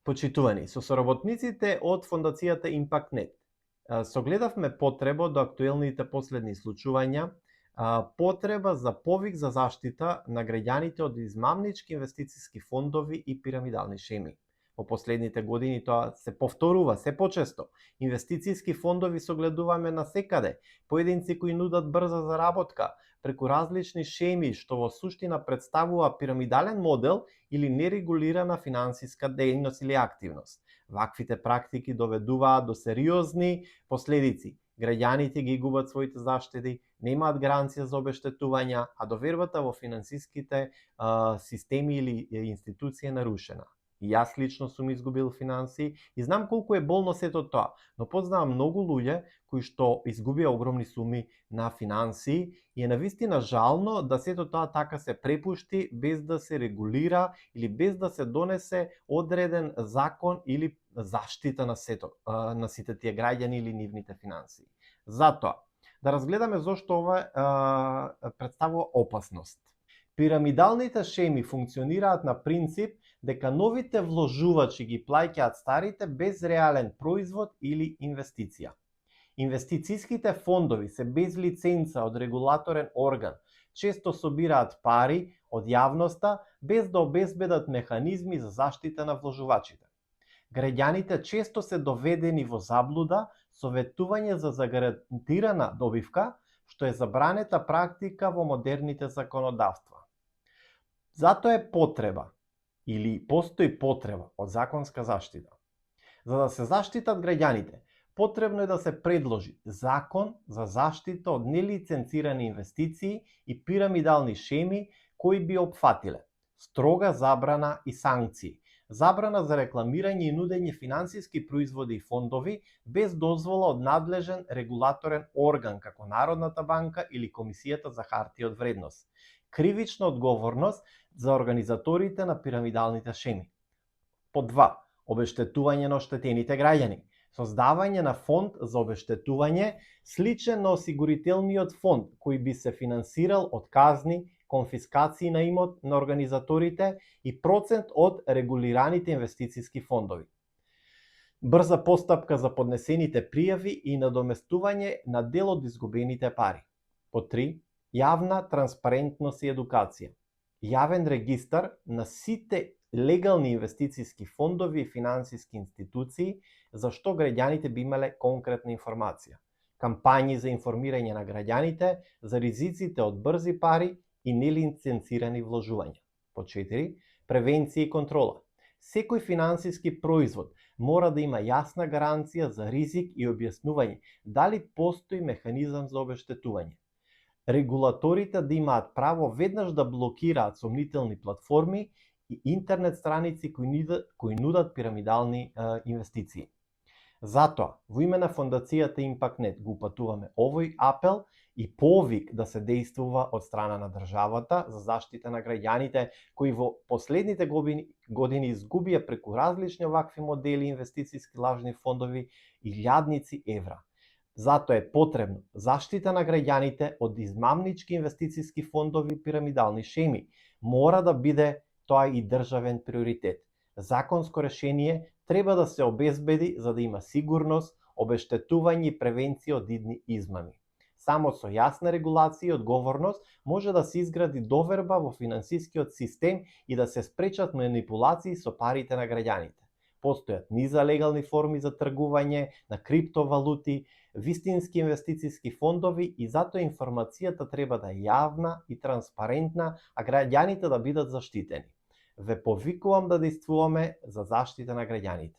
Почитувани, со соработниците од Фондацијата Impact.net согледавме потреба до актуелните последни случувања, потреба за повик за заштита на граѓаните од измамнички инвестициски фондови и пирамидални шеми. Во последните години тоа се повторува се почесто. Инвестициски фондови согледуваме насекаде, поединци кои нудат брза заработка преку различни шеми што во суштина представува пирамидален модел или нерегулирана финансиска дејност или активност. Ваквите практики доведуваат до сериозни последици. Граѓаните ги губат своите заштеди, немаат гаранција за обештетувања, а довербата во финансиските системи или институции е нарушена. И јас лично сум изгубил финанси и знам колку е болно сето тоа, но познавам многу луѓе кои што изгубија огромни суми на финанси и е навистина жално да сето тоа така се препушти без да се регулира или без да се донесе одреден закон или заштита на сите тие граѓани или нивните финанси. Затоа, да разгледаме зошто ова представува опасност. Пирамидалните шеми функционираат на принцип дека новите вложувачи ги плаќаат старите без реален производ или инвестиција. Инвестициските фондови се без лиценца од регулаторен орган, често собираат пари од јавноста без да обезбедат механизми за заштита на вложувачите. Граѓаните често се доведени во заблуда со ветување за загарантирана добивка, што е забранета практика во модерните законодавства. Затоа е потреба или постои потреба од законска заштита. За да се заштитат граѓаните, потребно е да се предложи закон за заштита од нелиценцирани инвестиции и пирамидални шеми кои би опфатиле строга забрана и санкции, забрана за рекламирање и нудење финансиски производи и фондови без дозвола од надлежен регулаторен орган како Народната банка или Комисијата за хартија од вредност, кривична одговорност за организаторите на пирамидалните шеми. По 2. Обештетување на оштетените граѓани. Создавање на фонд за обештетување сличен на осигурителниот фонд кој би се финансирал од казни, конфискации на имот на организаторите и процент од регулираните инвестициски фондови. Брза постапка за поднесените пријави и надоместување на дел од изгубените пари. По 3. Јавна транспарентност и едукација. Јавен регистар на сите легални инвестициски фондови и финансиски институции за што граѓаните би имале конкретна информација. Кампањи за информирање на граѓаните за ризиците од брзи пари и нелиценцирани вложувања. По 4. Превенција и контрола. Секој финансиски производ мора да има јасна гаранција за ризик и објаснување дали постои механизам за обештетување. Регулаторите да имаат право веднаш да блокираат сомнителни платформи и интернет страници кои нудат пирамидални инвестиции. Затоа, во име на Фондацијата Impact.net го упатуваме овој апел и повик да се действува од страна на државата за заштита на граѓаните кои во последните години изгубија преку различни овакви модели инвестициски лажни фондови илјадници евра. Затоа е потребно заштита на граѓаните од измамнички инвестициски фондови и пирамидални шеми. Мора да биде тоа и државен приоритет. Законско решение треба да се обезбеди за да има сигурност, обештетување и превенција од идни измами. Само со јасна регулација и одговорност може да се изгради доверба во финансискиот систем и да се спречат манипулации со парите на граѓаните. Постојат низа легални форми за тргување на криптовалути, вистински инвестициски фондови и затоа информацијата треба да е јавна и транспарентна, а граѓаните да бидат заштитени. Ве повикувам да действуваме за заштита на граѓаните.